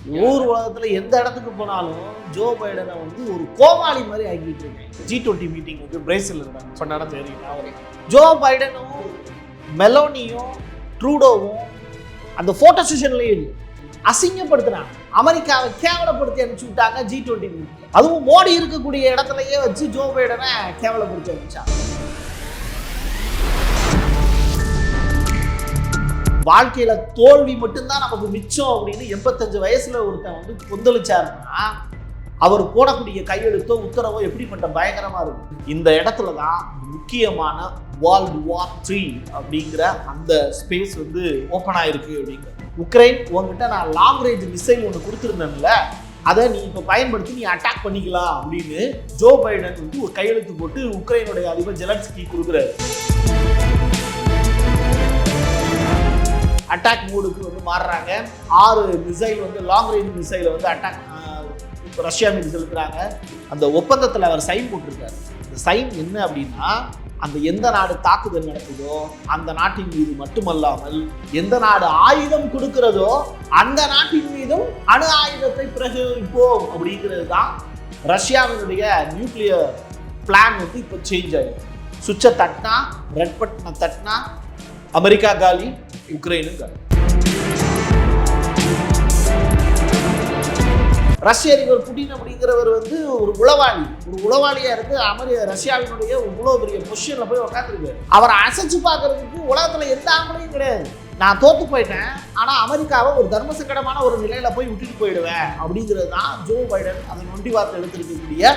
ஊர் உலகத்துல எந்த இடத்துக்கு போனாலும் ஜோ பைடனை வந்து ஒரு கோமாளி மாதிரி ஆக்கிட்டு இருக்கேன். G20 மீட்டிங் வந்து பிரேசில் நடந்து தெரியும். ஜோ பைடனும் மெலோனியும் ட்ரூடோவும் அந்த போட்டோ செஷன்லயும் அசிங்கப்படுத்தினாங்க. அமெரிக்காவை கேவலப்படுத்தி அனுப்பிச்சு விட்டாங்க G20 மீட்டிங். அதுவும் மோடி இருக்கக்கூடிய இடத்துலயே வச்சு ஜோ பைடனை கேவலப்படுத்தி அனுப்பிச்சாங்க. வாழ்க்கையில தோல்வி மட்டும்தான் நமக்கு மிச்சம் அப்படின்னு 85 வயசுல ஒருத்தன் வந்து கொந்தளிச்சாருன்னா அவர் போடக்கூடிய கையெழுத்தோ உத்தரவோ எப்படிப்பட்ட பயங்கரமா இருக்கும். இந்த இடத்துல தான் முக்கியமான World War III அப்படிங்கிற அந்த ஸ்பேஸ் வந்து ஓப்பன் ஆயிருக்கு. அப்படிங்கிற உக்ரைன் உங்ககிட்ட நான் லாங் ரேஞ்ச் மிசைல் ஒன்று கொடுத்துருந்தேன்ல, அதை நீ இப்போ பயன்படுத்தி நீ அட்டாக் பண்ணிக்கலாம் அப்படின்னு ஜோ பைடன் வந்து ஒரு கையெழுத்து போட்டு உக்ரைனுடைய அதிபர் ஜெலன்ஸ்கி கொடுக்குறாரு. அட்டாக் மோடுக்கு வந்து மாறுறாங்க. 6 மிசைல் வந்து லாங் ரேஞ்ச் மிசைலை வந்து அட்டாக் ரஷ்யா மீது செலுத்துறாங்க. அந்த ஒப்பந்தத்தில் அவர் சைன் போட்டிருக்காரு. இந்த சைன் என்ன அப்படின்னா, அந்த எந்த நாடு தாக்குதல் நடக்குதோ அந்த நாட்டின் மீது மட்டுமல்லாமல் எந்த நாடு ஆயுதம் கொடுக்கிறதோ அந்த நாட்டின் மீதும் அணு ஆயுதத்தை பிரயோகிப்போம் அப்படிங்கிறது தான் ரஷ்யாவினுடைய நியூக்ளியர் பிளான் வந்து இப்போ சேஞ்ச் ஆகிடும். சுவிட்சை தட்டினா, ரெட் பட்டனை தட்டினா அமெரிக்கா காலி, உக்ரைனும் காலி. ரஷ்ய அதிபர் புடின் அப்படிங்கிறவர் வந்து ஒரு உளவாளியா இருக்கு. ரஷ்யாவினுடைய இவ்வளோ பெரிய பொசிஷன்ல போய் உட்காந்துருக்கு. அவரை அசைச்சு பார்க்கறதுக்கு உலகத்துல எந்த ஆம்பளையும் கிடையாது. நான் தோத்து போயிட்டேன், ஆனா அமெரிக்காவை ஒரு தர்ம சங்கடமான ஒரு நிலையில போய் விட்டுட்டு போயிடுவேன் அப்படிங்கிறது தான் ஜோ பைடன் அதை நொண்டி வார்த்தை எடுத்திருக்கக்கூடிய.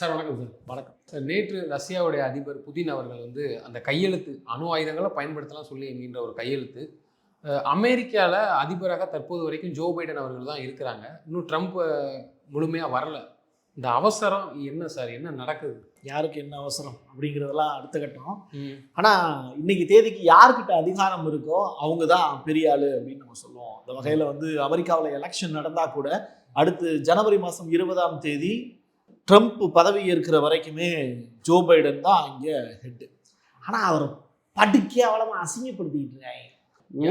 சார் வணக்கம். வணக்கம் சார், நேற்று ரஷ்யாவுடைய அதிபர் புதின் அவர்கள் வந்து அந்த கையெழுத்து அணு ஆயுதங்களை பயன்படுத்தலாம் சொல்லி என்கின்ற ஒரு கையெழுத்து, அமெரிக்காவில் அதிபராக தற்போது வரைக்கும் ஜோ பைடன் அவர்கள் தான் இருக்கிறாங்க. இன்னும் ட்ரம்ப் முழுமையாக வரல. இந்த அவசரம் என்ன சார்? என்ன நடக்குது? யாருக்கு என்ன அவசரம் அப்படிங்கிறதெல்லாம் அடுத்த கட்டம். ஆனால் இன்னைக்கு தேதிக்கு யாருக்கிட்ட அதிகாரம் இருக்கோ அவங்க தான் பெரிய ஆளு அப்படின்னு நம்ம சொல்லுவோம். அந்த வகையில் வந்து அமெரிக்காவில் எலெக்ஷன் நடந்தால் கூட அடுத்து ஜனவரி மாதம் 20ஆம் தேதி ட்ரம்ப் பதவி ஏற்கிற வரைக்குமே ஜோ பைடன் தான் இங்கே ஹெட்டு. ஆனால் அவரை படுக்கையாவளமாக அசிங்கப்படுத்திக்கிட்டு இருக்காங்க.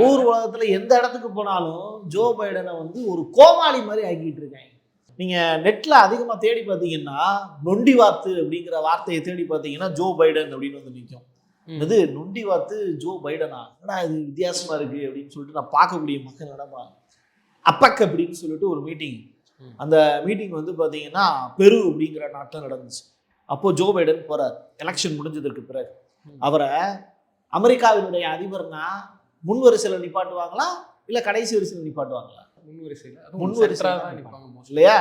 ஊர் உலகத்தில் எந்த இடத்துக்கு போனாலும் ஜோ பைடனை வந்து ஒரு கோமாளி மாதிரி ஆக்கிட்டு இருக்காங்க. நீங்கள் நெட்டில் அதிகமாக தேடி பார்த்தீங்கன்னா நொண்டி வாத்து அப்படிங்கிற வார்த்தையை தேடி பார்த்தீங்கன்னா ஜோ பைடன் அப்படின்னு வந்து நிற்கும். அது நொண்டி வாத்து ஜோ பைடனா, ஆனால் இது வித்தியாசமாக இருக்குது அப்படின்னு சொல்லிட்டு நான் பார்க்கக்கூடிய மக்கள் நடப்பாங்க. அப்பக் அப்படின்னு சொல்லிட்டு ஒரு மீட்டிங், அந்த மீட்டிங் வந்து பார்த்தீங்கன்னா பெரு அப்படிங்கிற நாட்டில் நடந்துச்சு. அப்போது ஜோ பைடன் போகிறார். எலெக்ஷன் முடிஞ்சதற்கு பிறகு அவரை அமெரிக்காவினுடைய அதிபர்னா முன் வரிசையில் நிப்பாட்டுவாங்களா இல்லை கடைசி வரிசையில் நிப்பாட்டுவாங்களா? முன் வரிசையில் இல்லையா?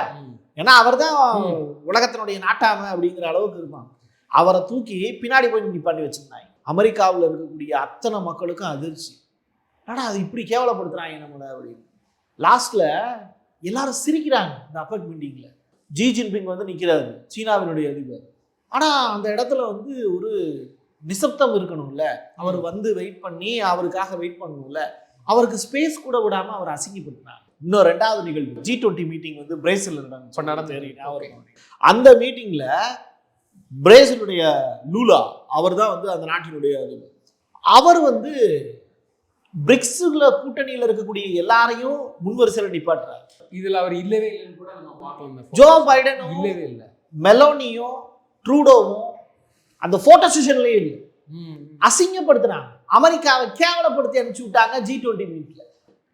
ஏன்னா அவர் தான் உலகத்தினுடைய நாட்டாமை அப்படிங்கிற அளவுக்கு இருப்பாங்க. அவரை தூக்கி பின்னாடி போய் நிப்பாட்டி வச்சிருந்தாங்க. அமெரிக்காவில் இருக்கக்கூடிய அத்தனை மக்களுக்கும் அதிர்ச்சி. ஆனால் அது இப்படி கேவலப்படுத்துறாங்க நம்மளை அப்படின்னு. லாஸ்ட்ல எல்லாரும் சிரிக்கிறாங்க. இந்த அப்பக் மீட்டிங்ல ஜி ஜின்பிங் வந்து நிற்கிறாரு, சீனாவினுடைய அதிபர். ஆனால் அந்த இடத்துல வந்து ஒரு நிசப்தம் இருக்கணும்ல. அவர் வந்து வெயிட் பண்ணி அவருக்காக வெயிட் பண்ணணும்ல. அவருக்கு ஸ்பேஸ் கூட விடாமல் அவர் அசிங்கப்படுத்தினார். இன்னும் 2வது நிகழ்வு G20 மீட்டிங் வந்து பிரேசில் நடந்து. அந்த மீட்டிங்ல பிரேசிலுடைய லூலா அவர் தான் வந்து அந்த நாட்டினுடைய அதிபர். அவர் வந்து பிரிக்ஸ்ல கூட்டணியில் இருக்கக்கூடிய எல்லாரையும் முன்வரிசையில் நிப்பாட்டுறாரு. இதுல அவர் இல்லவே இல்லைன்னு கூட நம்ம பார்க்கலாம். ஜோ பைடனும் இல்லவே இல்லை, மெலோனியும் ட்ரூடோவும் அந்த போட்டோ செஷன்லயே இல்லை. அசிங்கப்படுத்தினாங்க. அமெரிக்காவை கேவலப்படுத்தி அனுப்பிச்சு விட்டாங்க G20 மீட்ல.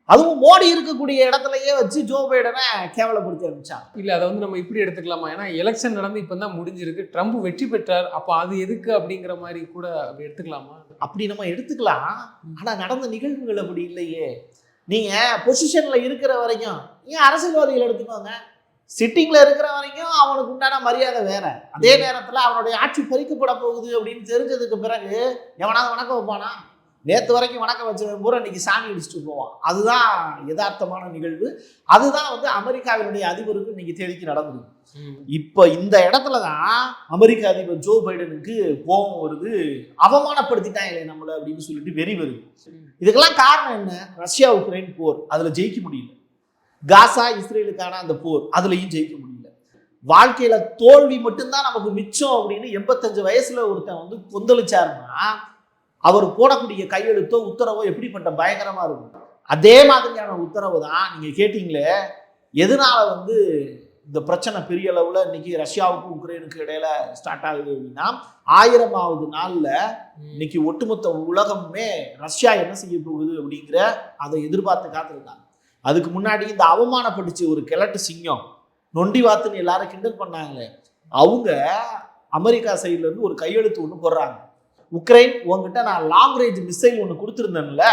அதுவும் மோடி இருக்கக்கூடிய இடத்துலயே வச்சு ஜோ பைடனை கேவலப்படுத்தி அனுப்பிச்சாங்க. இல்லை, அதை வந்து நம்ம இப்படி எடுத்துக்கலாமா? ஏன்னா எலெக்ஷன் நடந்து இப்போ தான் முடிஞ்சிருக்கு, ட்ரம்ப் வெற்றி பெற்றார், அப்போ அது எதுக்கு அப்படிங்கிற மாதிரி கூட அப்படி எடுத்துக்கலாமா? அப்படி நம்ம எடுத்துக்கலாம். ஆனால் நடந்த நிகழ்வுகள் அப்படி இல்லையே. நீங்கள் பொசிஷனில் இருக்கிற வரைக்கும் ஏன் அரசியல்வாதிகள் எடுத்துக்கோங்க, சிட்டிங்கில் இருக்கிற வரைக்கும் அவனுக்கு உண்டான மரியாதை வேற. அதே நேரத்தில் அவனுடைய ஆட்சி பறிக்கப்பட போகுது அப்படின்னு தெரிஞ்சதுக்கு பிறகு எவனாவது வணக்கம் வைப்பானா? நேற்று வரைக்கும் வணக்கம் வச்சவன் பூரா இன்னைக்கு சாமி அடிச்சுட்டு போவான். அதுதான் யதார்த்தமான நிகழ்வு. அதுதான் வந்து அமெரிக்காவினுடைய அதிபருக்கு இன்னைக்கு தேதிக்கு நடந்தது. இப்போ இந்த இடத்துல தான் அமெரிக்க அதிபர் ஜோ பைடனுக்கு கோபம் வருது. அவமானப்படுத்திட்டாங்க நம்மள அப்படின்னு சொல்லிட்டு வெறி வருது. இதுக்கெல்லாம் காரணம் என்ன? ரஷ்யா உக்ரைன் போர், அதுல ஜெயிக்க முடியல. காசா இஸ்ரேலுக்கான அந்த போர், அதுலயும் ஜெயிக்க முடியல. வாழ்க்கையில தோல்வி மட்டும்தான் நமக்கு மிச்சம் அப்படின்னு 85 வயசுல ஒருத்தன் வந்து கொந்தளிச்சாருன்னா அவர் போடக்கூடிய கையெழுத்தோ உத்தரவோ எப்படிப்பட்ட பயங்கரமா இருக்கும். அதே மாதிரியான உத்தரவு தான் நீங்க கேட்டீங்களே, எதனால வந்து இந்த பிரச்சனை பெரிய அளவுல இன்னைக்கு ரஷ்யாவுக்கும் உக்ரைனுக்கு இடையில ஸ்டார்ட் ஆகுது அப்படின்னா, 1000வது நாள்ல இன்னைக்கு ஒட்டுமொத்த உலகமுமே ரஷ்யா என்ன செய்ய போகுது அப்படிங்கிற அதை எதிர்பார்த்து காத்திருக்காங்க. அதுக்கு முன்னாடி இந்த அவமானப்பட்டுச்சு ஒரு கிழட்டு சிங்கம் நொண்டி வாத்துன்னு எல்லாரும் கிண்டல் பண்ணாங்களே, அவங்க அமெரிக்கா சைட்ல இருந்து ஒரு கையெழுத்து ஒன்று போடுறாங்க. உக்ரைன் உங்ககிட்ட நான் லாங் ரேஞ்ச் மிசைல் ஒன்று கொடுத்துருந்தேன்ல,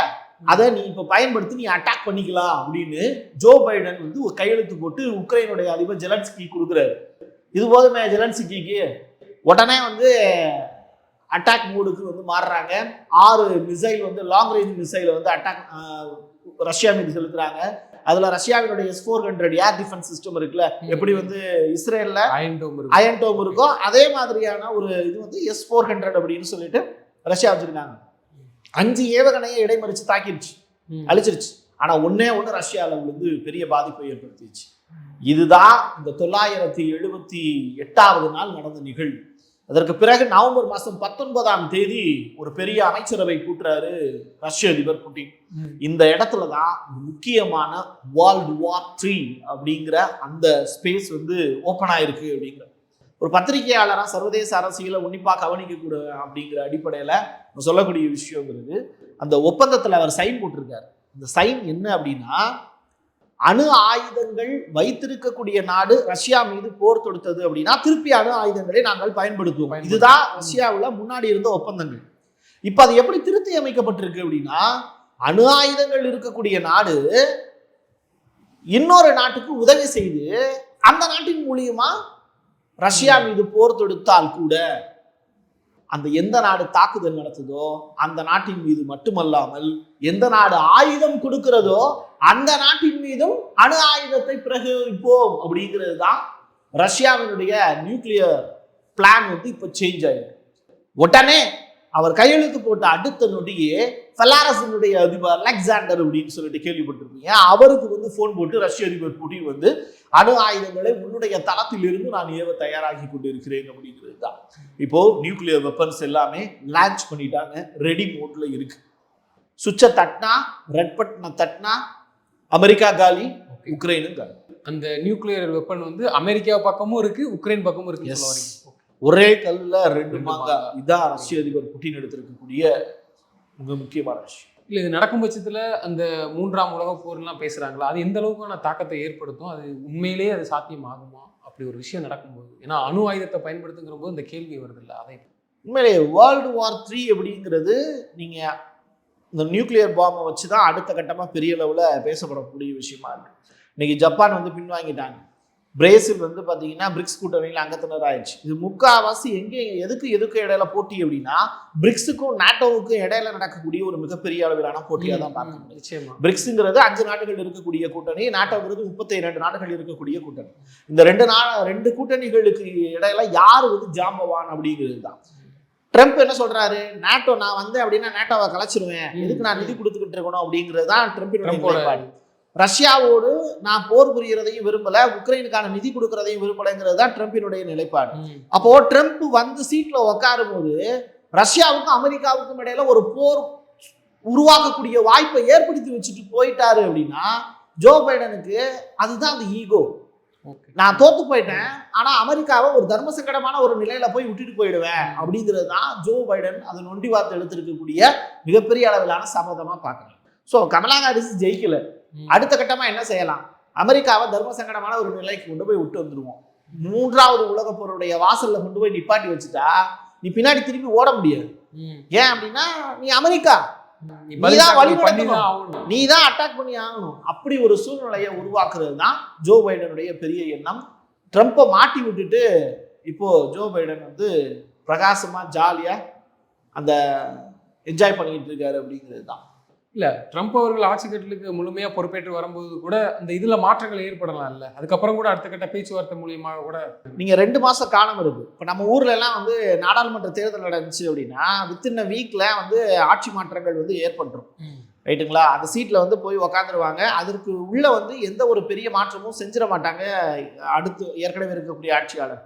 அதை நீ இப்போ பயன்படுத்தி நீ அட்டாக் பண்ணிக்கலாம் அப்படின்னு ஜோ பைடன் வந்து ஒரு கையெழுத்து போட்டு உக்ரைனுடைய அதிபர் ஜெலன்ஸ்கி கொடுக்குறாரு. இது போதுமே ஜெலன்ஸ்கிக்கு உடனே வந்து அட்டாக் மூடுக்கு வந்து மாறுறாங்க. 6 மிசைல் வந்து லாங் ரேஞ்ச் மிசைலை வந்து அட்டாக் ரஷ்யா மீது செலுத்துறாங்க. அதுல ரஷ்யாவினுடைய S-400 ஏர் டிஃபென்ஸ் சிஸ்டம் இருக்குல்ல, எப்படி வந்து இஸ்ரேல்ல அயன் டோம் இருக்கோ அதே மாதிரியான ஒரு இது வந்து S-400 அப்படின்னு சொல்லிட்டு ரஷ்யா வச்சிருக்காங்க. 5 ஏவுகணையை இடைமறிச்சு தாக்கிடுச்சு, அழிச்சிருச்சு. ஆனா ஒண்ணு ரஷ்யாவில் வந்து பெரிய பாதிப்பை ஏற்படுத்திடுச்சு. இதுதான் இந்த 978வது நாள் நடந்த நிகழ்வு. அதற்கு பிறகு நவம்பர் மாதம் 19ஆம் தேதி ஒரு பெரிய அமைச்சரவை கூட்டுறாரு ரஷ்ய அதிபர் புட்டின். இந்த இடத்துல தான் முக்கியமான வேர்ல்டு வார் 3 அப்படிங்கிற அந்த ஸ்பேஸ் வந்து ஓப்பன் ஆயிருக்கு. அப்படிங்கிற ஒரு பத்திரிகையாளராக சர்வதேச அரசியலை உன்னிப்பாக கவனிக்கக்கூட அப்படிங்கிற அடிப்படையில் சொல்லக்கூடிய விஷயங்கிறது, அந்த ஒப்பந்தத்தில் அவர் சைன் போட்டிருக்காரு. இந்த சைன் என்ன அப்படின்னா, அணு ஆயுதங்கள் வைத்திருக்கக்கூடிய நாடு ரஷ்யா மீது போர் தொடுத்தது அப்படின்னா திருப்பி அணு ஆயுதங்களை நாங்கள் பயன்படுத்துவோம். இதுதான் ரஷ்யாவில் முன்னாடி இருந்த ஒப்பந்தங்கள். இப்ப அது எப்படி திருத்தி அமைக்கப்பட்டிருக்கு அப்படின்னா, அணு ஆயுதங்கள் இருக்கக்கூடிய நாடு இன்னொரு நாட்டுக்கு உதவி செய்து அந்த நாட்டின் மூலியமா ரஷ்யா மீது போர் தொடுத்தால் கூட அந்த எந்த நாடு தாக்குதல் நடத்துதோ அந்த நாட்டின் மீது மட்டுமல்லாமல் எந்த நாடு ஆயுதம் கொடுக்கிறதோ அந்த நாட்டின் மீதும் அணு ஆயுதத்தை பிரயோகிப்போம் அப்படிங்கிறது தான் ரஷ்யாவினுடைய நியூக்ளியர் பிளான் வந்து இப்ப சேஞ்ச் ஆயிருக்கு. உடனே அவர் கையெழுத்து போட்ட அடுத்த நொடியே பெலாரஸினுடைய அதிபர் அலெக்சாண்டர் அப்படின்னு சொல்லிட்டு கேள்விப்பட்டிருப்பீங்க, அவருக்கு வந்து போன் போட்டு ரஷ்ய அதிபர் புடின் வந்து அணு ஆயுதங்களை உன்னுடைய தளத்தில் இருந்து நான் ஏவ தயாராகி கொண்டு இருக்கிறேன் அப்படிங்கிறது தான். இப்போ நியூக்ளியர் வெப்பன்ஸ் எல்லாமே லான்ச் பண்ணிட்டாங்க, ரெடி மோட்ல இருக்கு. சுவிட்சை தட்டினா, ரெட் பட்டனை தட்டினா அமெரிக்கா காலி, உக்ரைனும் காலி. அந்த நியூக்ளியர் வெப்பன் வந்து அமெரிக்கா பக்கமும் இருக்கு, உக்ரைன் பக்கமும் இருக்கு. ஒரே கல்லுல 2 மாங்காய். இதான் ரஷ்ய அதிபர் புட்டின் எடுத்திருக்கக்கூடிய மிக முக்கியமான விஷயம். இல்லை, இது நடக்கும் பட்சத்தில் அந்த 3ஆம் உலக போர்லாம் பேசுகிறாங்களா, அது எந்த அளவுக்கான தாக்கத்தை ஏற்படுத்தும்? அது உண்மையிலேயே அது சாத்தியமாகுமா அப்படி ஒரு விஷயம் நடக்கும்போது? ஏன்னா அணு ஆயுதத்தை பயன்படுத்துங்கிற போது இந்த கேள்வி வருது இல்லை? அதை உண்மையிலே வேர்ல்டு வார் 3 அப்படிங்கிறது நீங்கள் இந்த நியூக்ளியர் பாம்பை வச்சு தான் அடுத்த கட்டமாக பெரிய அளவில் பேசப்படக்கூடிய விஷயமா இருக்கு. இன்னைக்கு ஜப்பான் வந்து பின்வாங்கிட்டாங்க. பிரேசில் வந்து பார்த்தீங்கன்னா பிரிக்ஸ் கூட்டணியில் அங்கத்தினர் ஆயிடுச்சு. இது முக்கால்வாசி எதுக்கு இடையில போட்டி அப்படின்னா, பிரிக்ஸுக்கும் நாட்டோவுக்கும் இடையில நடக்கக்கூடிய ஒரு மிகப்பெரிய அளவிலான போட்டியாக தான் பார்க்க முடியும். பிரிக்ஸுங்கிறது 5 நாடுகள் இருக்கக்கூடிய கூட்டணி, நாட்டோங்கிறது 32 நாடுகள் இருக்கக்கூடிய கூட்டணி. இந்த 2 கூட்டணிகளுக்கு இடையில யாரு வந்து ஜாம்பவான் அப்படிங்கிறது தான். ட்ரம்ப் என்ன சொல்றாரு, நாட்டோ நான் வந்தேன் அப்படின்னா நாட்டோவை கலைச்சிருவேன், எதுக்கு நான் நிதி கொடுத்துக்கிட்டு இருக்கணும் அப்படிங்கிறது தான் ட்ரம்பின். ரஷ்யாவோடு நான் போர் புரியறதையும் விரும்பல, உக்ரைனுக்கான நிதி கொடுக்கறதையும் விரும்பலைங்கிறது தான் ட்ரம்பினுடைய நிலைப்பாடு. அப்போ ட்ரம்ப் வந்து சீட்ல உட்காரும் போது ரஷ்யாவுக்கும் அமெரிக்காவுக்கும் இடையில ஒரு போர் உருவாக்கக்கூடிய வாய்ப்பை ஏற்படுத்தி வச்சுட்டு போயிட்டாரு அப்படின்னா, ஜோ பைடனுக்கு அதுதான் அந்த ஈகோ. நான் தோத்து போயிட்டேன், ஆனா அமெரிக்காவை ஒரு தர்ம சங்கடமான ஒரு நிலையில போய் விட்டுட்டு போயிடுவேன் அப்படிங்கிறது தான் ஜோ பைடன் அதை நொண்டி வார்த்தை எடுத்திருக்கக்கூடிய மிகப்பெரிய அளவிலான சபதமா பாக்குறேன். ஸோ கமலா ஹாரிஸ் ஜெயிக்கல, அடுத்த கட்டமா என்ன செய்யலாம், அமெரிக்காவை தர்ம சங்கடமான ஒரு நிலைக்கு கொண்டு போய் விட்டு வந்துருவோம். 3வது உலக போருடைய வாசல்ல கொண்டு போய் நிப்பாட்டி வச்சுட்டா நீ பின்னாடி திரும்பி ஓட முடியாது. ஏன் அப்படின்னா நீ அமெரிக்கா, நீதான் வழி நடத்தணும், நீதான் அட்டாக் பண்ணி ஆகணும். அப்படி ஒரு சூழ்நிலையை உருவாக்குறது தான் ஜோ பைடனுடைய பெரிய எண்ணம். ட்ரம்ப்பை மாட்டி விட்டுட்டு இப்போ ஜோ பைடன் வந்து பிரகாசமா ஜாலியா அந்த என்ஜாய் பண்ணிட்டு இருக்காரு அப்படிங்கிறது தான். இல்ல ட்ரம்ப் அவர்கள் ஆட்சி கட்டலுக்கு முழுமையா பொறுப்பேற்று வரும்போது கூட அந்த இதுல மாற்றங்கள் ஏற்படலாம் இல்ல, அதுக்கப்புறம் கூட அடுத்த கட்ட பேச்சுவார்த்தை மூலியமாக கூட. நீங்க 2 மாசம் காலம் இருக்கு. இப்ப நம்ம ஊர்ல எல்லாம் வந்து நாடாளுமன்ற தேர்தல் நடந்துச்சு அப்படின்னா வித்தின் வீக்ல வந்து ஆட்சி மாற்றங்கள் வந்து ஏற்பட்டுரும், ரைட்டுங்களா? அந்த சீட்ல வந்து போய் உக்காந்துருவாங்க. அதற்கு உள்ள வந்து எந்த ஒரு பெரிய மாற்றமும் செஞ்சிட மாட்டாங்க அடுத்து ஏற்கனவே இருக்கக்கூடிய ஆட்சியாளர்.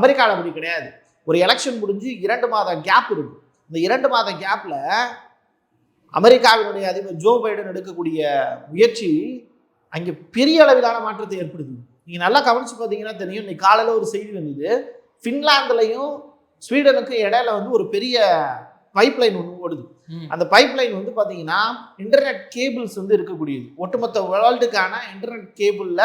அமெரிக்காவில் அப்படி கிடையாது. ஒரு எலெக்ஷன் முடிஞ்சு 2 மாத கேப் இருக்கு. இந்த 2 மாத கேப்ல அமெரிக்காவினுடைய அதிபர் ஜோ பைடன் எடுக்கக்கூடிய முயற்சி அங்கே பெரிய அளவிலான மாற்றத்தை ஏற்படுத்துது. நீங்கள் நல்லா கவனிச்சு பார்த்தீங்கன்னா தெரியும். இன்னைக்கு காலையில் ஒரு செய்தி வந்தது, ஃபின்லாந்துலையும் ஸ்வீடனுக்கும் இடையில வந்து ஒரு பெரிய பைப்லைன் ஒன்று ஓடுது. அந்த பைப்லைன் வந்து பார்த்தீங்கன்னா இன்டர்நெட் கேபிள்ஸ் வந்து இருக்கக்கூடியது. ஒட்டுமொத்த வேர்ல்டுக்கான இன்டர்நெட் கேபிளில்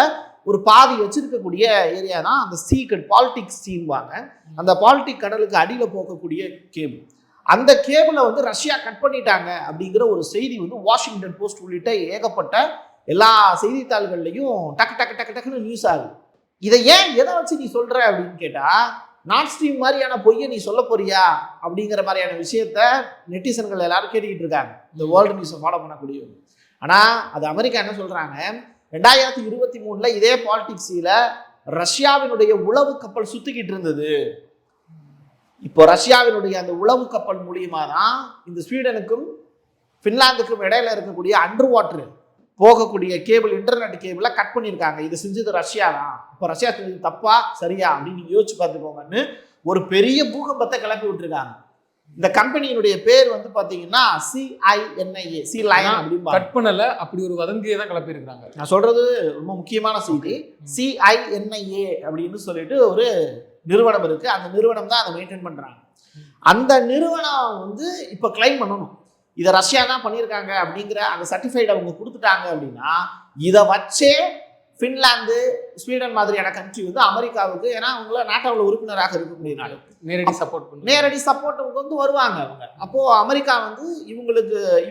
ஒரு பாதி வச்சிருக்கக்கூடிய ஏரியா தான் அந்த பால்டிக் சீன்வாங்க. அந்த பால்டிக் கடலுக்கு அடியில் போகக்கூடிய கேபிள். அந்த கேபிளை வந்து ரஷ்யா கட் பண்ணிட்டாங்க அப்படிங்கிற ஒரு செய்தி வந்து வாஷிங்டன் போஸ்ட் உள்ளிட்ட ஏகப்பட்ட எல்லா செய்தித்தாள்கள்லையும் டக்கு டக்கு டக்கு டக்குன்னு நியூஸ் ஆகுது. இதை ஏன் எதை வச்சு நீ சொல்ற அப்படின்னு கேட்டா, நார்த் ஸ்ட்ரீம் மாதிரியான பொய்யை நீ சொல்ல போறியா அப்படிங்கிற மாதிரியான விஷயத்த நெட்டிசன்கள் எல்லாரும் கேட்டுக்கிட்டு இருக்காங்க, இந்த வேர்ல்டு நியூஸை ஃபாலோ பண்ணக்கூடியவங்க. ஆனால் அது அமெரிக்கா என்ன சொல்றாங்க, 2023 இதே பாலிடிக்ஸில் ரஷ்யாவினுடைய உளவு கப்பல் சுத்திக்கிட்டு இருந்தது. இப்போ ரஷ்யாவினுடைய அந்த உளவு கப்பல் மூலியமா தான் இந்த ஸ்வீடனுக்கும் ஃபின்லாந்துக்கும் இடையில இருக்கக்கூடிய அண்டர் வாட்டர் போகக்கூடிய கேபிள், இன்டர்நெட் கேபிளை கட் பண்ணியிருக்காங்க. இது செஞ்சது ரஷ்யா தான். இப்போ ரஷ்யா செஞ்சது தப்பா சரியா அப்படின்னு நீங்க யோசிச்சு பார்த்துக்கோங்கன்னு ஒரு பெரிய பூகம்பத்தை கிளப்பி விட்டுருக்காங்க. இந்த கம்பெனியினுடைய பேர் வந்து பாத்தீங்கன்னா CINIA, சி லயன் அப்படின்னு. கட் பண்ணல, அப்படி ஒரு வதந்தியை தான் கிளப்பி இருக்காங்க. நான் சொல்றது ரொம்ப முக்கியமான செய்தி. CINIA அப்படின்னு சொல்லிட்டு ஒரு நிறுவனம் இருக்கு. அந்த நிறுவனம் தான் அதை மெயின்டைன் பண்றாங்க. அந்த நிறுவனம் வந்து இப்ப கிளைம் பண்ணணும், இதை ரஷ்யா தான் பண்ணியிருக்காங்க அப்படிங்கிற அந்த சர்டிஃபைட் அவங்க கொடுத்துட்டாங்க அப்படின்னா, இதை வச்சே ஃபின்லாந்து, ஸ்வீடன் மாதிரியான கண்ட்ரி வந்து அமெரிக்காவுக்கு, ஏன்னா அவங்கள நாட்டோவில் உறுப்பினராக இருக்கக்கூடிய நாடு, நேரடி சப்போர்ட் வந்து வருவாங்க அவங்க. அப்போ அமெரிக்கா வந்து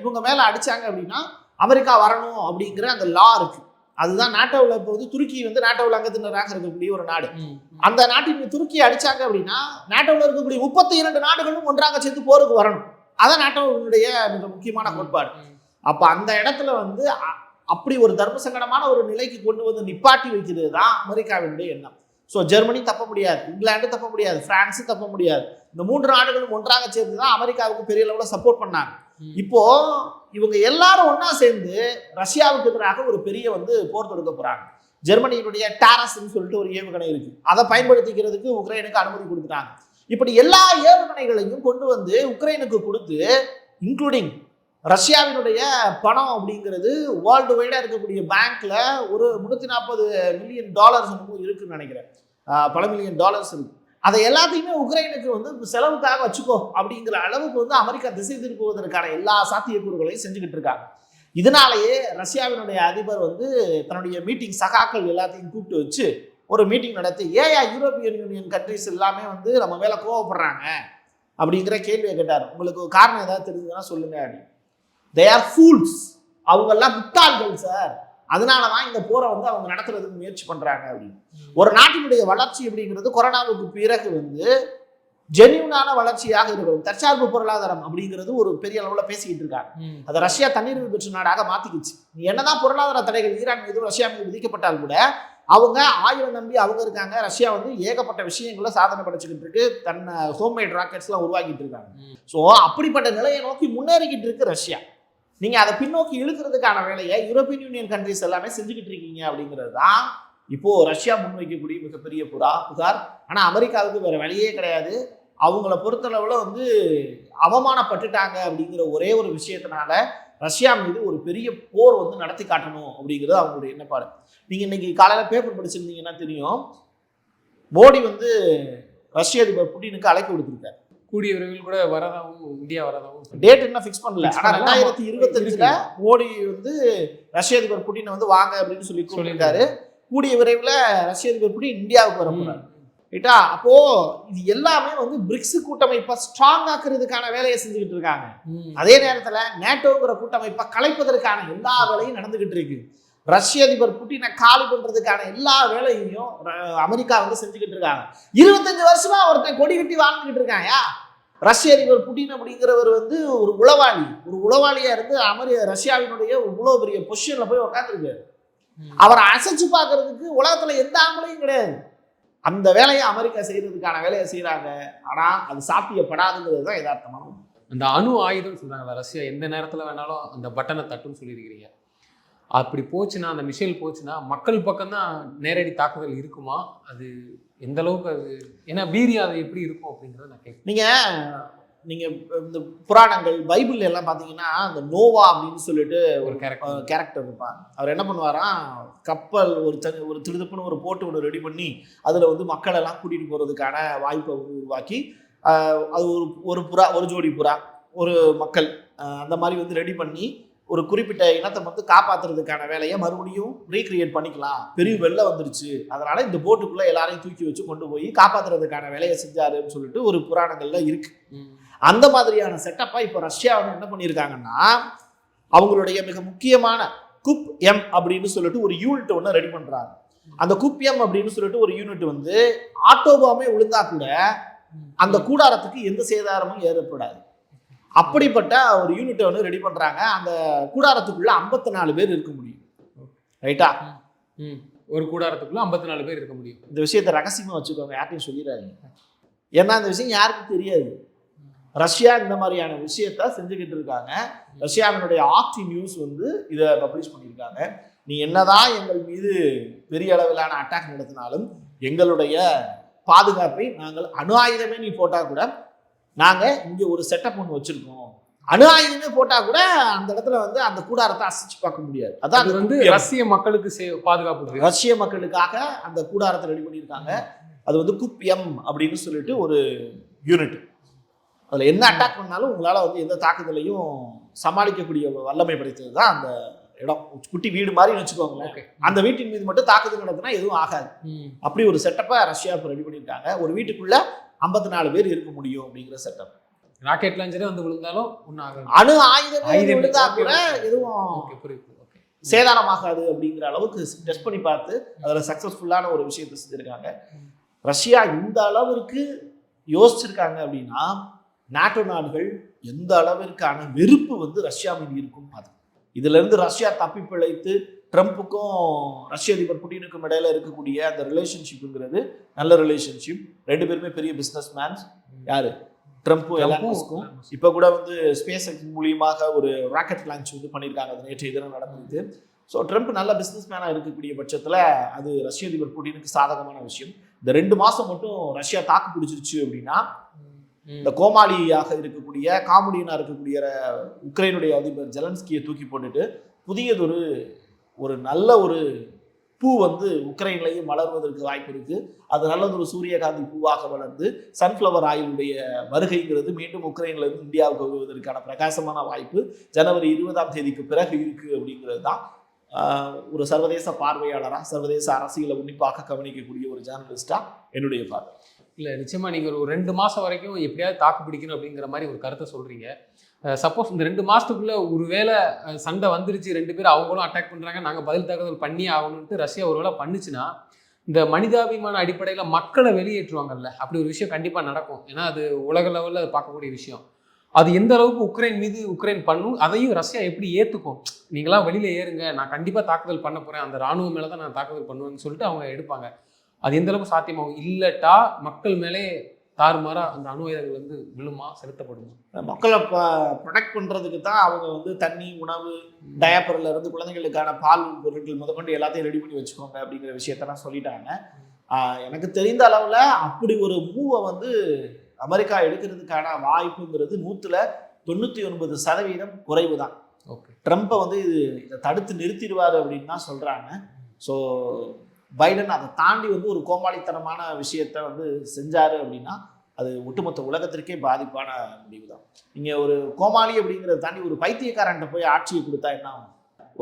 இவங்க மேல அடிச்சாங்க அப்படின்னா அமெரிக்கா வரணும் அப்படிங்கிற அந்த லா இருக்கு. அதுதான் நாட்டோவில் இப்போ வந்து துருக்கி வந்து நாட்டோவில் அங்கத்தினராக இருக்கக்கூடிய ஒரு நாடு. அந்த நாட்டின் துருக்கி அடிச்சாங்க அப்படின்னா நாட்டோவில் இருக்கக்கூடிய 32 நாடுகளும் ஒன்றாக சேர்த்து போருக்கு வரணும். அதான் நாட்டோவுடைய மிக முக்கியமான கோட்பாடு. அப்ப அந்த இடத்துல வந்து அப்படி ஒரு தர்ம சங்கடமான ஒரு நிலைக்கு கொண்டு வந்து நிப்பாட்டி வைக்கிறது தான் அமெரிக்காவினுடைய எண்ணம். ஸோ ஜெர்மனி தப்ப முடியாது, இங்கிலாந்து தப்ப முடியாது, பிரான்ஸு தப்ப முடியாது. இந்த 3 நாடுகளும் ஒன்றாக சேர்ந்து தான் அமெரிக்காவுக்கு பெரிய அளவில் சப்போர்ட் பண்ணாங்க. இப்போ இவங்க எல்லாரும் ஒன்னா சேர்ந்து ரஷ்யாவுக்கு எதிராக ஒரு பெரிய வந்து போர் தொடுக்க போறாங்க. ஜெர்மனியினுடைய டாரஸ்ன்னு சொல்லிட்டு ஒரு ஏவுகணை இருக்கு, அதை பயன்படுத்திக்கிறதுக்கு உக்ரைனுக்கு அனுமதி கொடுத்துட்டாங்க. இப்படி எல்லா ஏவுகணைகளையும் கொண்டு வந்து உக்ரைனுக்கு கொடுத்து, இன்க்ளூடிங் ரஷ்யாவினுடைய பணம் அப்படிங்கிறது வேர்ல்டு வைடா இருக்கக்கூடிய பேங்க்ல ஒரு $340 மில்லியன் இருக்குன்னு நினைக்கிறேன், பல மில்லியன் டாலர்ஸ் இருக்கு. அதை எல்லாத்தையுமே உக்ரைனுக்கு வந்து செலவுக்காக வச்சுக்கோ அப்படிங்கிற அளவுக்கு வந்து அமெரிக்கா திசை திருப்புவதற்கான எல்லா சாத்தியக்கூறுகளையும் செஞ்சுக்கிட்டு இருக்காங்க. இதனாலேயே ரஷ்யாவினுடைய அதிபர் வந்து தன்னுடைய மீட்டிங் சகாக்கள் எல்லாத்தையும் கூப்பிட்டு வச்சு ஒரு மீட்டிங் நடத்தி, யூரோப்பியன் யூனியன் கண்ட்ரிஸ் எல்லாமே வந்து நம்ம மேல கோவப்படுறாங்க அப்படிங்கிற கேள்வியை கேட்டார். உங்களுக்கு காரணம் ஏதாவது தெரிஞ்சதுன்னா சொல்லுங்க அப்படின்னு. தே ஆர் ஃபூல்ஸ், அவங்கெல்லாம் முட்டாள்கள் சார், அதனாலதான் இந்த போரை வந்து அவங்க நடத்துறதுக்கு முயற்சி பண்றாங்க அப்படின்னு. ஒரு நாட்டினுடைய வளர்ச்சி அப்படிங்கிறது கொரோனாவுக்கு பிறகு வந்து ஜென்யூனான வளர்ச்சியாக இருக்கிறது, தற்சார்பு பொருளாதாரம் அப்படிங்கிறது ஒரு பெரிய அளவுல பேசிக்கிட்டு இருக்காங்க. அதை ரஷ்யா தண்ணீர் பெற்ற நாடாக மாத்திக்கிச்சு. என்னதான் பொருளாதார தடைகள் ஈரான் மீது ரஷ்யா மீது விதிக்கப்பட்டால் கூட அவங்க ஆயுதம் நம்பி அவங்க இருக்காங்க. ரஷ்யா வந்து ஏகப்பட்ட விஷயங்கள சாதனை படைச்சுக்கிட்டு இருக்கு, தன்னை ஹோம்மேட் ராக்கெட்ஸ் எல்லாம் உருவாக்கிட்டு இருக்காங்க. ஸோ அப்படிப்பட்ட நிலையை நோக்கி முன்னேறிக்கிட்டு இருக்கு ரஷ்யா. நீங்க அதை பின்னோக்கி இழுக்கிறதுக்கான வேலையை யூரோப்பியன் யூனியன் கண்ட்ரிஸ் எல்லாமே செஞ்சுக்கிட்டு இருக்கீங்க அப்படிங்கிறது தான் இப்போ ரஷ்யா முன்வைக்கக்கூடிய மிகப்பெரிய புகார். ஆனா அமெரிக்காவுக்கு வேற வழியே கிடையாது. அவங்கள பொறுத்தளவுல வந்து அவமானப்பட்டுட்டாங்க அப்படிங்கிற ஒரே ஒரு விஷயத்தினால ரஷ்யா மீது ஒரு பெரிய போர் வந்து நடத்தி காட்டணும் அப்படிங்கிறது அவங்களுடைய எண்ணப்பாடு. நீங்க இன்னைக்கு காலையில பேப்பர் படிச்சிருந்தீங்கன்னா தெரியும், மோடி வந்து ரஷ்ய அதிபர் புட்டினுக்கு அழைப்பு கொடுத்திருக்காரு. கூடிய விரைவில் கூட வரதாவும், இந்தியா வரதாவும் டேட் என்ன ஃபிக்ஸ் பண்ணல. ஆனா 2025 மோடி வந்து ரஷ்ய அதிபர் புட்டினை வந்து வாங்க அப்படின்னு சொல்லி சொல்லியிருக்காரு. கூடிய விரைவில் ரஷ்ய அதிபர் புட்டின் இந்தியாவுக்கு வர போறாரு. ரைட்டா? அப்போ இது எல்லாமே வந்து பிரிக்ஸ் கூட்டமைப்பை ஸ்ட்ராங் ஆக்குறதுக்கான வேலையை செஞ்சுக்கிட்டு இருக்காங்க. அதே நேரத்துல நேட்டோங்கிற கூட்டமைப்பை கலைப்பதற்கான எல்லா வேலையும் நடந்துகிட்டு இருக்கு. ரஷ்ய அதிபர் புட்டினை காலி பண்றதுக்கான எல்லா வேலையையும் அமெரிக்கா வந்து செஞ்சுக்கிட்டு இருக்காங்க. 25 வருஷமா ஒருத்தன் கொடி கட்டி வாழ்ந்துகிட்டு இருக்காயா? ரஷ்ய அதிபர் புட்டின் அப்படிங்கிறவர் வந்து ஒரு உளவாளியா இருந்து ரஷ்யாவினுடைய இவ்வளவு பெரிய பொசிஷன்ல போய் உட்காந்துருக்காரு. அவரை அசைச்சு பார்க்கறதுக்கு உலகத்துல எந்த ஆம்பளையும் கிடையாது. அந்த வேலையை அமெரிக்கா செய்யறதுக்கான வேலையை செய்யறாங்க. ஆனா அது சாத்தியப்படாதுங்கிறது தான் யதார்த்தமான. அந்த அணு ஆயுதம் சொல்றாங்களா, ரஷ்யா எந்த நேரத்துல வேணாலும் அந்த பட்டனை தட்டுன்னு சொல்லியிருக்கிறீங்க. அப்படி போச்சுன்னா, அந்த மிசைல் போச்சுன்னா மக்கள் பக்கம்தான் நேரடி தாக்குதல் இருக்குமா? அது எந்த அளவுக்கு அது ஏன்னா வீரியம் அது எப்படி இருக்கும் அப்படிங்கிறத நான் கேட்குறேன். நீங்க இந்த புராணங்கள் பைபிள் எல்லாம் பாத்தீங்கன்னா அந்த நோவா அப்படின்னு சொல்லிட்டு ஒரு கேரக்டர் இருப்பாங்க. அவர் என்ன பண்ணுவாராம், கப்பல் ஒரு திருதுப்புன்னு ஒரு போட்டு ஒன்று ரெடி பண்ணி அதுல வந்து மக்கள் எல்லாம் கூட்டிட்டு போறதுக்கான வாய்ப்பை உருவாக்கி அது ஒரு ஜோடி புறா ஒரு மக்கள் அந்த மாதிரி வந்து ரெடி பண்ணி ஒரு குறிப்பிட்ட இனத்தை வந்து காப்பாத்துறதுக்கான வேலையை மறுபடியும் ரீக்ரியேட் பண்ணிக்கலாம். பெரிய வெள்ளம் வந்துருச்சு, அதனால இந்த போட்டுக்குள்ள எல்லாரையும் தூக்கி வச்சு கொண்டு போய் காப்பாத்துறதுக்கான வேலையை செஞ்சாருன்னு சொல்லிட்டு ஒரு புராணங்கள்ல இருக்கு. அந்த மாதிரியான செட்டப்பா இப்போ ரஷ்யா வந்து என்ன பண்ணியிருக்காங்கன்னா, அவங்களுடைய மிக முக்கியமான குப் எம் அப்படின்னு சொல்லிட்டு ஒரு யூனிட் ஒன்று ரெடி பண்றாங்க. அந்த குப் எம் அப்படின்னு சொல்லிட்டு ஒரு யூனிட் வந்து ஆட்டோபாமே விழுந்தா கூட அந்த கூடாரத்துக்கு எந்த சேதாரமும் ஏற்படாது. அப்படிப்பட்ட ஒரு யூனிட்டை வந்து ரெடி பண்றாங்க. அந்த கூடாரத்துக்குள்ள 54 பேர் இருக்க முடியும். ரைட்டா? ஒரு கூடாரத்துக்குள்ள 54 பேர் இருக்க முடியும். இந்த விஷயத்தை ரகசியமா வச்சுக்கோங்க, யார்ட்டையும் சொல்லிடாதீங்க. ஏன்னா இந்த விஷயம் யாருக்கும் தெரியாது. ரஷ்யா இந்த மாதிரியான விஷயத்த செஞ்சுக்கிட்டு இருக்காங்க. ரஷ்யாவினுடைய ஆக்டி நியூஸ் வந்து இதை பப்ளிஷ் பண்ணியிருக்காங்க. நீ என்னதான் எங்கள் மீது பெரிய அளவிலான அட்டாக் நடத்தினாலும் எங்களுடைய பாதுகாப்பை நாங்கள் அணு ஆயுதமே நீ போட்டா கூட நாங்க இங்க ஒரு செட்டப் ஒன்று வச்சிருக்கோம். அணு ஆயுதமே போட்டா கூட அந்த இடத்துல வந்து அந்த கூடாரத்தை அசைச்சு பார்க்க முடியாது. அதான் வந்து ரஷ்ய மக்களுக்கு பாதுகாப்பு, ரஷ்ய மக்களுக்காக அந்த கூடாரத்தை ரெடி பண்ணியிருக்காங்க. அது வந்து குப் எம் அப்படின்னு சொல்லிட்டு ஒரு யூனிட். அதில் என்ன அட்டாக் பண்ணாலும் உங்களால் வந்து எந்த தாக்குதலையும் சமாளிக்கக்கூடிய வல்லமை படைத்தது தான் அந்த இடம். குட்டி வீடு மாதிரி வச்சுக்கோங்களேன். அந்த வீட்டின் மீது மட்டும் தாக்குதல் நடத்தினா எதுவும் ஆகாது. அப்படி ஒரு செட்டப்பை ரஷ்யா இப்போ ரெடி பண்ணியிருக்காங்க. ஒரு வீட்டுக்குள்ள 54 பேர் இருக்க முடியும் அப்படிங்கிற செட்டப். ராக்கெட் லான்ச்சரே வந்து விழுந்தாலும் அணு ஆயுதமே விழுந்தா கூட எதுவும் சேதாரமாகாது அப்படிங்கிற அளவுக்கு டெஸ்ட் பண்ணி பார்த்து அதில் சக்ஸஸ்ஃபுல்லான ஒரு விஷயத்தை செஞ்சுருக்காங்க. ரஷ்யா இந்த அளவிற்கு யோசிச்சிருக்காங்க அப்படின்னா நாட்டோ நாடுகள் எந்த அளவிற்கான வெறுப்பு வந்து ரஷ்யா மீது இருக்கும் பார்த்து. இதுல இருந்து ரஷ்யா தப்பி பிழைத்து ட்ரம்ப்புக்கும் ரஷ்ய அதிபர் புட்டினுக்கும் இடையில இருக்கக்கூடிய அந்த ரிலேஷன்ஷிப்புங்கிறது நல்ல ரிலேஷன்ஷிப். 2 பேருமே பெரிய பிஸ்னஸ் மேன்ஸ். யாரு? ட்ரம்ப்பும் எலான் மஸ்கும். இப்போ கூட வந்து ஸ்பேஸ் எக்ஸ் மூலியமாக ஒரு ராக்கெட் லான்ச் வந்து பண்ணியிருக்காங்க. அது நேற்றைய தினம் நடந்தது. ஸோ ட்ரம்ப் நல்ல பிஸ்னஸ் மேனாக இருக்கக்கூடிய பட்சத்தில் அது ரஷ்ய அதிபர் புட்டினுக்கு சாதகமான விஷயம். இந்த 2 மாதம் மட்டும் ரஷ்யா தாக்கு பிடிச்சிருச்சு அப்படின்னா இந்த கோமாளியாக இருக்கக்கூடிய காமெடியனாக இருக்கக்கூடிய உக்ரைனுடைய அதிபர் ஜெலன்ஸ்கியை தூக்கி போட்டுட்டு புதியதொரு ஒரு நல்ல ஒரு பூ வந்து உக்ரைன்லையும் வளர்வதற்கு வாய்ப்பு இருக்கு. அது நல்லதொரு சூரியகாந்தி பூவாக வளர்ந்து சன்ஃப்ளவர் ஆயிலுடைய வருகைங்கிறது மீண்டும் உக்ரைன்ல இருந்து இந்தியாவுக்கு வருவதற்கான பிரகாசமான வாய்ப்பு ஜனவரி 20ஆம் தேதிக்கு பிறகு இருக்கு அப்படிங்கிறது தான் ஒரு சர்வதேச பார்வையாளராக சர்வதேச அரசியலை உன்னிப்பாக கவனிக்கக்கூடிய ஒரு ஜேர்னலிஸ்டா என்னுடைய பார்வை. இல்லை, நிச்சயமா நீங்கள் ஒரு 2 மாதம் வரைக்கும் எப்படியாவது தாக்கு பிடிக்கணும் அப்படிங்கிற மாதிரி ஒரு கருத்தை சொல்றீங்க. சப்போஸ் இந்த 2 மாதத்துக்குள்ள ஒரு வேளை சண்டை வந்துருச்சு, 2 பேரும் அவங்களும் அட்டாக் பண்ணுறாங்க, நாங்கள் பதில் தாக்குதல் பண்ணி ஆகணும்ட்டு ரஷ்யா ஒரு வேளை பண்ணுச்சுன்னா இந்த மனிதாபிமான அடிப்படையில் மக்களை வெளியேற்றுவாங்கல்ல, அப்படி ஒரு விஷயம் கண்டிப்பாக நடக்கும். ஏன்னா அது உலக லெவலில் அது பார்க்கக்கூடிய விஷயம். அது எந்த அளவுக்கு உக்ரைன் மீது உக்ரைன் பண்ணும், அதையும் ரஷ்யா எப்படி ஏற்றுக்கும். நீங்களாம் வெளியில் ஏறுங்க, நான் கண்டிப்பாக தாக்குதல் பண்ண போகிறேன், அந்த ராணுவம் மேலே தான் நான் தாக்குதல் பண்ணுவேன்னு சொல்லிட்டு அவங்க எடுப்பாங்க. அது எந்த அளவுக்கு சாத்தியமாகும்? இல்லட்டா மக்கள் மேலே தாறுமாறா அந்த அணு ஆயுதங்கள் வந்து விழுமா, செலுத்தப்படுமா? மக்களை ப்ரொடெக்ட் பண்ணுறதுக்கு தான் அவங்க வந்து தண்ணி, உணவு, டயப்பரில் இருந்து குழந்தைகளுக்கான பால் பொருட்கள் முதற்கொண்டு எல்லாத்தையும் ரெடி பண்ணி வச்சுக்கோங்க அப்படிங்கிற விஷயத்தெல்லாம் சொல்லிட்டாங்க. எனக்கு தெரிந்த அளவில் அப்படி ஒரு மூவை வந்து அமெரிக்கா எடுக்கிறதுக்கான வாய்ப்புங்கிறது 99% குறைவு தான். ட்ரம்ப்பை வந்து இதை தடுத்து நிறுத்திடுவார் அப்படின்னு தான் சொல்கிறாங்க. ஸோ பைடன் அதை தாண்டி வந்து ஒரு கோமாளித்தனமான விஷயத்த வந்து செஞ்சாரு அப்படின்னா அது ஒட்டுமொத்த உலகத்திற்கே பாதிப்பான முடிவு தான். நீங்கள் ஒரு கோமாளி அப்படிங்கிறத தாண்டி ஒரு பைத்தியக்காரன்ட்ட போய் ஆட்சியை கொடுத்தா என்ன ஆகும்?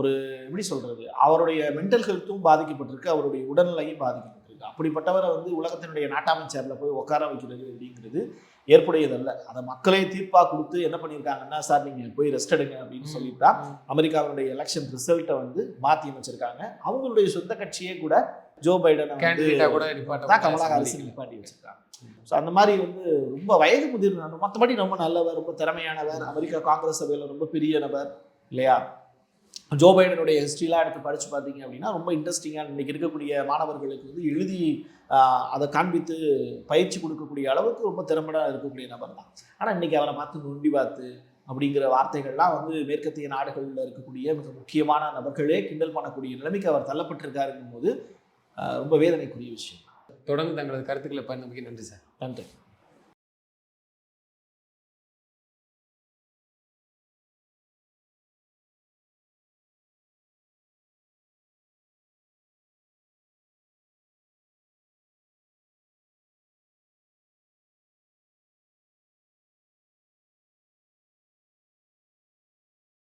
ஒரு எப்படி சொல்கிறது, அவருடைய மென்டல் ஹெல்த்தும் பாதிக்கப்பட்டிருக்கு, அவருடைய உடல்நிலையும் பாதிக்கப்பட்டிருக்கு. அப்படிப்பட்டவரை வந்து உலகத்தினுடைய நாட்டாமை சேர்ல போய் உட்கார வைக்கிறது அப்படிங்கிறது ஏற்புடையதல்ல. அதை மக்களே தீர்ப்பாக கொடுத்து என்ன பண்ணியிருக்காங்கன்னா, சார் நீங்கள் போய் ரெஸ்ட் எடுங்க அப்படின்னு சொல்லிட்டா அமெரிக்காவுடைய எலெக்ஷன் ரிசல்ட்டை வந்து மாற்றி அமைச்சிருக்காங்க. அவங்களுடைய சொந்த கட்சியே கூட ஜோ பைடன் கமலா ஹாரிஸ் நிப்பாட்டி வச்சிருக்காங்க. ஸோ அந்த மாதிரி வந்து ரொம்ப வயது முதிர்ந்த, மற்றபடி ரொம்ப நல்லவர், ரொம்ப திறமையானவர், அமெரிக்கா காங்கிரஸ் சபையில் ரொம்ப பெரிய நபர் இல்லையா. ஜோ பைடனுடைய ஹிஸ்ட்ரிலாம் எடுத்து படித்து பார்த்தீங்க அப்படின்னா ரொம்ப இன்ட்ரெஸ்டிங்காக இன்றைக்கி இருக்கக்கூடிய மாணவர்களுக்கு வந்து எழுதி அதை காண்பித்து பயிற்சி கொடுக்கக்கூடிய அளவுக்கு ரொம்ப திறம்பட இருக்கக்கூடிய நபர் தான். ஆனால் இன்றைக்கி அவரை பார்த்து நொண்டி பார்த்து அப்படிங்கிற வார்த்தைகள்லாம் வந்து மேற்கத்திய நாடுகளில் இருக்கக்கூடிய மிக முக்கியமான நபர்களே கிண்டல் பண்ணக்கூடிய நிலைமைக்கு அவர் தள்ளப்பட்டிருக்காருங்கும் போது ரொம்ப வேதனைக்குரிய விஷயம். தொடர்ந்து தங்களது கருத்துக்களை பயன்படுத்தி நன்றி சார். நன்றி.